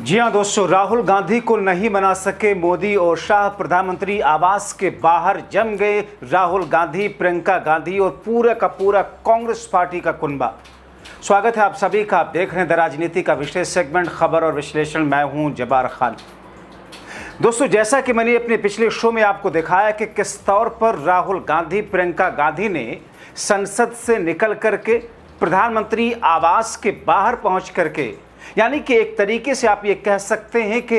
जी हां दोस्तों, राहुल गांधी को नहीं मना सके मोदी और शाह। प्रधानमंत्री आवास के बाहर जम गए राहुल गांधी, प्रियंका गांधी और पूरा का पूरा कांग्रेस पार्टी का कुनबा। स्वागत है आप सभी का। आप देख रहे हैं द राजनीति का विशेष सेगमेंट खबर और विश्लेषण। मैं हूं जब्बार खान। दोस्तों, जैसा कि मैंने अपने पिछले शो में आपको दिखाया कि किस तौर पर राहुल गांधी, प्रियंका गांधी ने संसद से निकल करके प्रधानमंत्री आवास के बाहर पहुंच करके, यानी कि एक तरीके से आप ये कह सकते हैं कि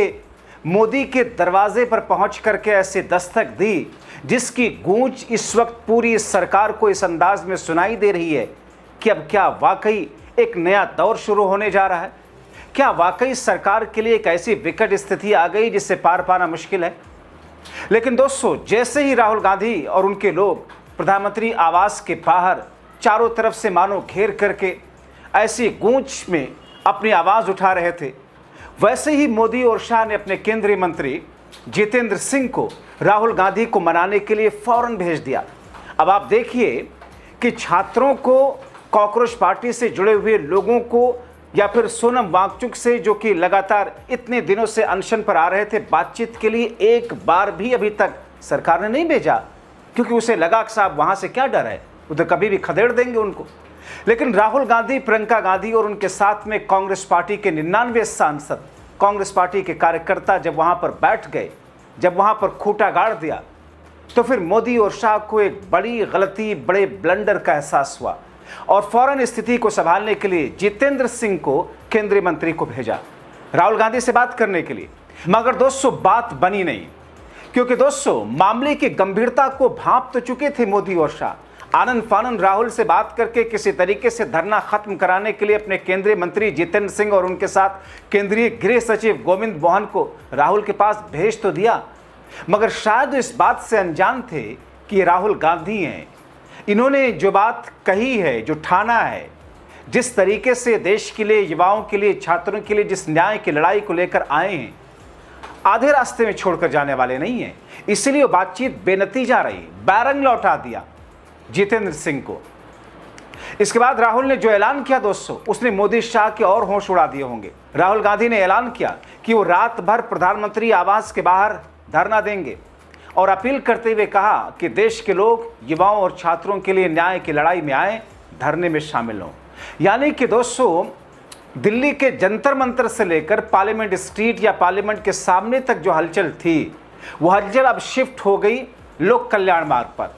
मोदी के दरवाजे पर पहुंच करके ऐसे दस्तक दी जिसकी गूंज इस वक्त पूरी सरकार को इस अंदाज में सुनाई दे रही है कि अब क्या वाकई एक नया दौर शुरू होने जा रहा है। क्या वाकई सरकार के लिए एक ऐसी विकट स्थिति आ गई जिससे पार पाना मुश्किल है। लेकिन दोस्तों, जैसे ही राहुल गांधी और उनके लोग प्रधानमंत्री आवास के बाहर चारों तरफ से मानो घेर करके ऐसी गूंज में अपनी आवाज़ उठा रहे थे, वैसे ही मोदी और शाह ने अपने केंद्रीय मंत्री जितेंद्र सिंह को राहुल गांधी को मनाने के लिए फौरन भेज दिया। अब आप देखिए कि छात्रों को, कॉकरोच पार्टी से जुड़े हुए लोगों को, या फिर सोनम वांगचुक से जो कि लगातार इतने दिनों से अनशन पर आ रहे थे, बातचीत के लिए एक बार भी अभी तक सरकार ने नहीं भेजा, क्योंकि उसे लगा कि साहब वहाँ से क्या डर है, उधर कभी भी खदेड़ देंगे उनको। लेकिन राहुल गांधी, प्रियंका गांधी और उनके साथ में कांग्रेस पार्टी के 99 सांसद, कांग्रेस पार्टी के कार्यकर्ता जब वहां पर बैठ गए, जब वहां पर खूंटा गाड़ दिया, तो फिर मोदी और शाह को एक बड़ी गलती, बड़े ब्लंडर का एहसास हुआ और फौरन स्थिति को संभालने के लिए जितेंद्र सिंह को केंद्रीय मंत्री को भेजा राहुल गांधी से बात करने के लिए। मगर दोस्तों, बात बनी नहीं, क्योंकि दोस्तों मामले की गंभीरता को भांप तो चुके थे मोदी और शाह। आनंद फानन राहुल से बात करके किसी तरीके से धरना खत्म कराने के लिए अपने केंद्रीय मंत्री जितेंद्र सिंह और उनके साथ केंद्रीय गृह सचिव गोविंद मोहन को राहुल के पास भेज तो दिया, मगर शायद इस बात से अनजान थे कि राहुल गांधी हैं। इन्होंने जो बात कही है, जो ठाना है, जिस तरीके से देश के लिए, युवाओं के लिए, छात्रों के लिए जिस न्याय की लड़ाई को लेकर आए हैं, आधे रास्ते में छोड़कर जाने वाले नहीं हैं। इसलिए वो बातचीत बेनतीजा रही, बैरंग लौटा दिया जितेंद्र सिंह को। इसके बाद राहुल ने जो ऐलान किया दोस्तों, उसने मोदी शाह के और होश उड़ा दिए होंगे। राहुल गांधी ने ऐलान किया कि वो रात भर प्रधानमंत्री आवास के बाहर धरना देंगे और अपील करते हुए कहा कि देश के लोग युवाओं और छात्रों के लिए न्याय की लड़ाई में आए, धरने में शामिल हों। यानी कि दोस्तों, दिल्ली के जंतर मंतर से लेकर पार्लियामेंट स्ट्रीट या पार्लियामेंट के सामने तक जो हलचल थी, वो हलचल अब शिफ्ट हो गई लोक कल्याण मार्ग पर,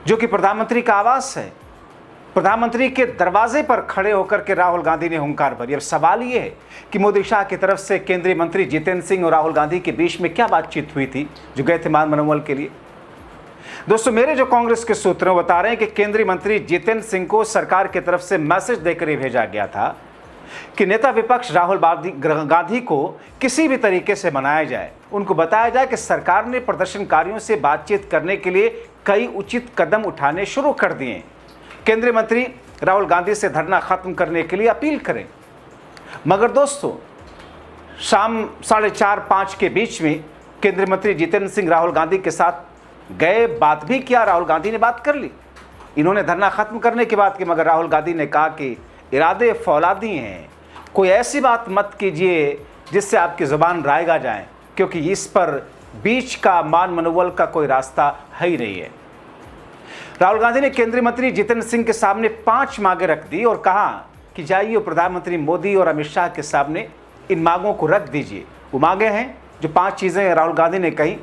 जो कि प्रधानमंत्री का आवास है। प्रधानमंत्री के दरवाजे पर खड़े होकर के राहुल गांधी ने हुंकार भरी। अब सवाल यह है कि मोदी शाह की तरफ से केंद्रीय मंत्री जितेंद्र सिंह और राहुल गांधी के बीच में क्या बातचीत हुई थी जो गए थे मान मनोबल के लिए। दोस्तों, मेरे जो कांग्रेस के सूत्र बता रहे हैं कि केंद्रीय मंत्री जितेंद्र सिंह को सरकार की तरफ से मैसेज देकर ही भेजा गया था कि नेता विपक्ष राहुल गांधी को किसी भी तरीके से मनाया जाए, उनको बताया जाए कि सरकार ने प्रदर्शनकारियों से बातचीत करने के लिए कई उचित कदम उठाने शुरू कर दिए। केंद्रीय मंत्री राहुल गांधी से धरना खत्म करने के लिए अपील करें। मगर दोस्तों, शाम 4:30-5 के बीच में केंद्रीय मंत्री जितेंद्र सिंह राहुल गांधी के साथ गए, बात भी किया, राहुल गांधी ने बात कर ली। इन्होंने धरना खत्म करने की बात की, मगर राहुल गांधी ने कहा कि इरादे फौलादी हैं, कोई ऐसी बात मत कीजिए जिससे आपकी ज़ुबान रायगा जाए, क्योंकि इस पर बीच का मान मनोबल का कोई रास्ता है ही नहीं है। राहुल गांधी ने केंद्रीय मंत्री जितेंद्र सिंह के सामने 5 मांगें रख दी और कहा कि जाइए प्रधानमंत्री मोदी और अमित शाह के सामने इन मांगों को रख दीजिए। वो मांगे हैं जो 5 चीज़ें राहुल गांधी ने कही।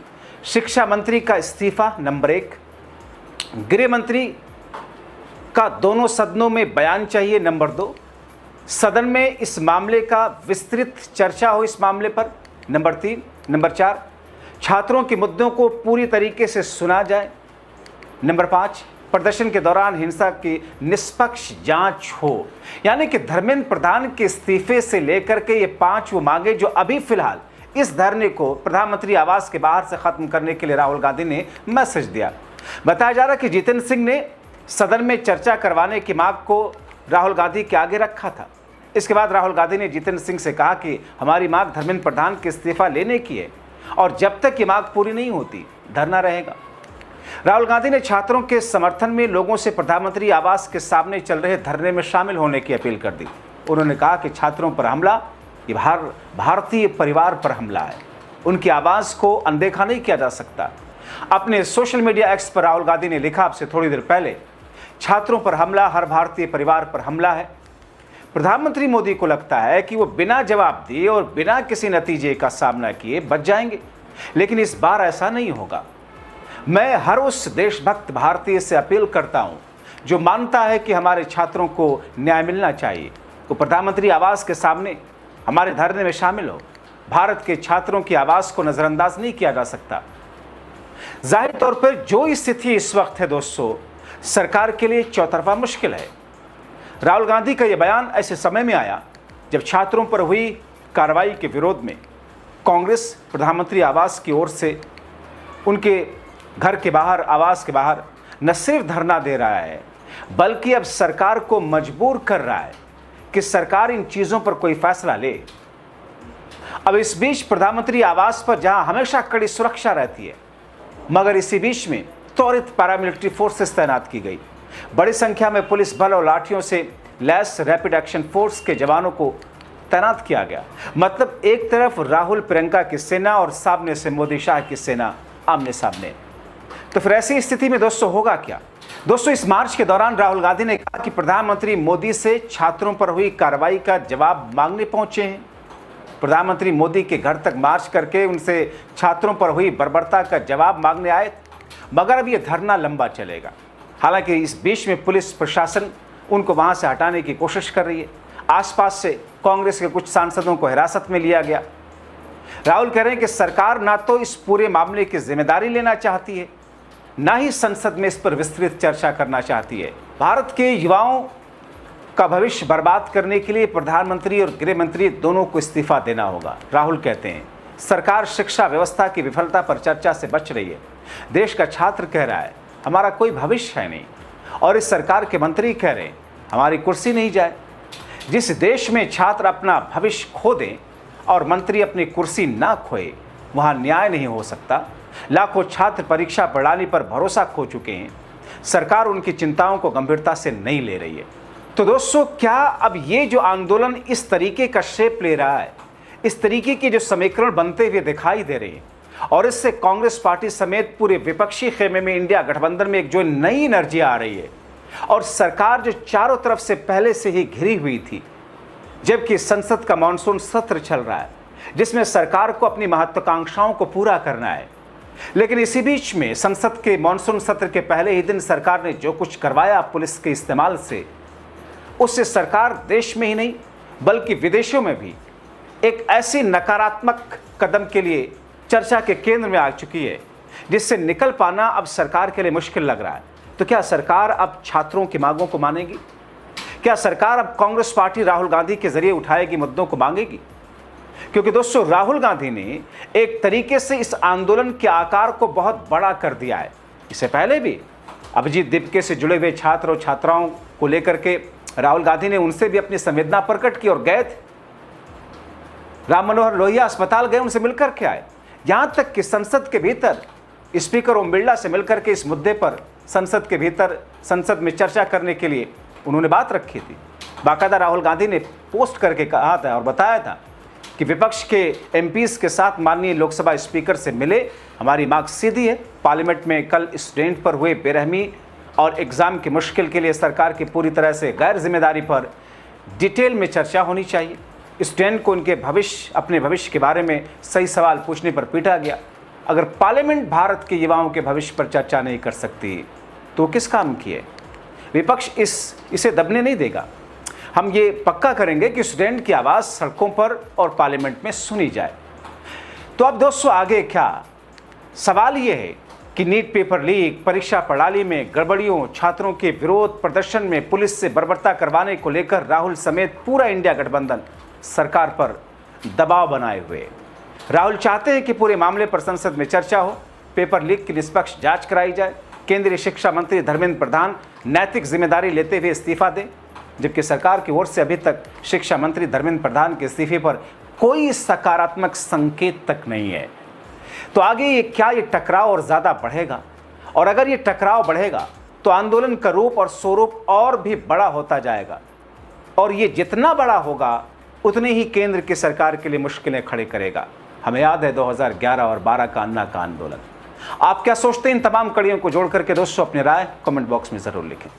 शिक्षा मंत्री का इस्तीफा नंबर 1, गृह मंत्री का दोनों सदनों में बयान चाहिए नंबर 2, सदन में इस मामले का विस्तृत चर्चा हो इस मामले पर नंबर 3, नंबर 4 छात्रों के मुद्दों को पूरी तरीके से सुना जाए, नंबर 5 प्रदर्शन के दौरान हिंसा की निष्पक्ष जांच हो। यानी कि धर्मेंद्र प्रधान के इस्तीफे से लेकर के ये 5 वो मांगे जो अभी फिलहाल इस धरने को प्रधानमंत्री आवास के बाहर से खत्म करने के लिए राहुल गांधी ने मैसेज दिया। बताया जा रहा है कि जितेंद्र सिंह ने सदन में चर्चा करवाने की मांग को राहुल गांधी के आगे रखा था। इसके बाद राहुल गांधी ने जितेंद्र सिंह से कहा कि हमारी मांग धर्मेंद्र प्रधान के इस्तीफा लेने की है और जब तक ये मांग पूरी नहीं होती धरना रहेगा। राहुल गांधी ने छात्रों के समर्थन में लोगों से प्रधानमंत्री आवास के सामने चल रहे धरने में शामिल होने की अपील कर दी। उन्होंने कहा कि छात्रों पर हमला ये भारतीय परिवार पर हमला है। उनकी आवाज़ को अनदेखा नहीं किया जा सकता। अपने सोशल मीडिया एक्स पर राहुल गांधी ने लिखा आपसे थोड़ी देर पहले, छात्रों पर हमला हर भारतीय परिवार पर हमला है। प्रधानमंत्री मोदी को लगता है कि वो बिना जवाब दिए और बिना किसी नतीजे का सामना किए बच जाएंगे, लेकिन इस बार ऐसा नहीं होगा। मैं हर उस देशभक्त भारतीय से अपील करता हूं जो मानता है कि हमारे छात्रों को न्याय मिलना चाहिए, तो प्रधानमंत्री आवास के सामने हमारे धरने में शामिल हो। भारत के छात्रों की आवाज़ को नज़रअंदाज नहीं किया जा सकता। जाहिर तौर पर जो स्थिति इस वक्त है दोस्तों, सरकार के लिए चौतरफा मुश्किल है। राहुल गांधी का यह बयान ऐसे समय में आया जब छात्रों पर हुई कार्रवाई के विरोध में कांग्रेस प्रधानमंत्री आवास की ओर से उनके घर के बाहर, आवास के बाहर न सिर्फ धरना दे रहा है, बल्कि अब सरकार को मजबूर कर रहा है कि सरकार इन चीज़ों पर कोई फैसला ले। अब इस बीच प्रधानमंत्री आवास पर जहां हमेशा कड़ी सुरक्षा रहती है, मगर इसी बीच में त्वरित पैरामिलिट्री फोर्सेस तैनात की गई। बड़ी संख्या में पुलिस बल और लाठियों से लैस रैपिड एक्शन फोर्स के जवानों को तैनात किया गया। मतलब एक तरफ राहुल प्रियंका की सेना और सामने से मोदी शाह की सेना आमने सामने। तो फिर ऐसी स्थिति में दोस्तों होगा क्या? दोस्तों, इस मार्च के दौरान राहुल गांधी ने कहा कि प्रधानमंत्री मोदी से छात्रों पर हुई कार्रवाई का जवाब मांगने पहुंचे हैं। प्रधानमंत्री मोदी के घर तक मार्च करके उनसे छात्रों पर हुई बर्बरता का जवाब मांगने आए, मगर अब यह धरना लंबा चलेगा। हालांकि इस बीच में पुलिस प्रशासन उनको वहां से हटाने की कोशिश कर रही है। आसपास से कांग्रेस के कुछ सांसदों को हिरासत में लिया गया। राहुल कह रहे हैं कि सरकार ना तो इस पूरे मामले की जिम्मेदारी लेना चाहती है, ना ही संसद में इस पर विस्तृत चर्चा करना चाहती है। भारत के युवाओं का भविष्य बर्बाद करने के लिए प्रधानमंत्री और गृह मंत्री दोनों को इस्तीफा देना होगा। राहुल कहते हैं सरकार शिक्षा व्यवस्था की विफलता पर चर्चा से बच रही है। देश का छात्र कह रहा है हमारा कोई भविष्य है नहीं, और इस सरकार के मंत्री कह रहे हैं हमारी कुर्सी नहीं जाए। जिस देश में छात्र अपना भविष्य खो दें और मंत्री अपनी कुर्सी ना खोए, वहाँ न्याय नहीं हो सकता। लाखों छात्र परीक्षा प्रणाली पर भरोसा खो चुके हैं। सरकार उनकी चिंताओं को गंभीरता से नहीं ले रही है। तो दोस्तों, क्या अब ये जो आंदोलन इस तरीके का शेप ले रहा है, इस तरीके के जो समीकरण बनते हुए दिखाई दे रहे हैं, और इससे कांग्रेस पार्टी समेत पूरे विपक्षी खेमे में इंडिया गठबंधन में एक जो नई एनर्जी आ रही है, और सरकार जो चारों तरफ से पहले से ही घिरी हुई थी, जबकि संसद का मानसून सत्र चल रहा है जिसमें सरकार को अपनी महत्वाकांक्षाओं को पूरा करना है, लेकिन इसी बीच में संसद के मानसून सत्र के पहले ही दिन सरकार ने जो कुछ करवाया पुलिस के इस्तेमाल से, उससे सरकार देश में ही नहीं बल्कि विदेशों में भी एक ऐसी नकारात्मक कदम के लिए चर्चा के केंद्र में आ चुकी है जिससे निकल पाना अब सरकार के लिए मुश्किल लग रहा है। तो क्या सरकार अब छात्रों की मांगों को मानेगी? क्या सरकार अब कांग्रेस पार्टी राहुल गांधी के जरिए उठाएगी मुद्दों को मांगेगी? क्योंकि दोस्तों, राहुल गांधी ने एक तरीके से इस आंदोलन के आकार को बहुत बड़ा कर दिया है। इससे पहले भी अभिजीत दीपके से जुड़े हुए छात्र और छात्राओं को लेकर के राहुल गांधी ने उनसे भी अपनी संवेदना प्रकट की और गए थे। राम मनोहर लोहिया अस्पताल गए, उनसे मिलकर के आए। यहां तक कि संसद के भीतर स्पीकर ओम बिरला से मिलकर के इस मुद्दे पर संसद के भीतर संसद में चर्चा करने के लिए उन्होंने बात रखी थी। बाकायदा राहुल गांधी ने पोस्ट करके कहा था और बताया था कि विपक्ष के एमपीज के साथ माननीय लोकसभा स्पीकर से मिले, हमारी मांग सीधी है। पार्लियामेंट में कल स्टूडेंट पर हुए बेरहमी और एग्ज़ाम की मुश्किल के लिए सरकार की पूरी तरह से गैर जिम्मेदारी पर डिटेल में चर्चा होनी चाहिए। स्टूडेंट को उनके भविष्य, अपने भविष्य के बारे में सही सवाल पूछने पर पीटा गया। अगर पार्लियामेंट भारत के युवाओं के भविष्य पर चर्चा नहीं कर सकती तो किस काम की है? विपक्ष इसे दबने नहीं देगा। हम ये पक्का करेंगे कि स्टूडेंट की आवाज़ सड़कों पर और पार्लियामेंट में सुनी जाए। तो अब दोस्तों आगे क्या सवाल ये है कि नीट पेपर लीक, परीक्षा प्रणाली में गड़बड़ियों, छात्रों के विरोध प्रदर्शन में पुलिस से बर्बरता करवाने को लेकर राहुल समेत पूरा इंडिया गठबंधन सरकार पर दबाव बनाए हुए। राहुल चाहते हैं कि पूरे मामले पर संसद में चर्चा हो, पेपर लीक की निष्पक्ष जांच कराई जाए। केंद्रीय शिक्षा मंत्री धर्मेंद्र प्रधान नैतिक जिम्मेदारी लेते हुए इस्तीफा दें, जबकि सरकार की ओर से अभी तक शिक्षा मंत्री धर्मेंद्र प्रधान के इस्तीफे पर कोई सकारात्मक संकेत तक नहीं है। तो आगे ये टकराव और ज़्यादा बढ़ेगा, और अगर ये टकराव बढ़ेगा तो आंदोलन का रूप और स्वरूप और भी बड़ा होता जाएगा, और ये जितना बड़ा होगा उतनी ही केंद्र की सरकार के लिए मुश्किलें खड़ी करेगा। हमें याद है 2011 और 12 का अन्ना का आंदोलन। आप क्या सोचते हैं इन तमाम कड़ियों को जोड़ करके? दोस्तों अपनी राय कमेंट बॉक्स में जरूर लिखें।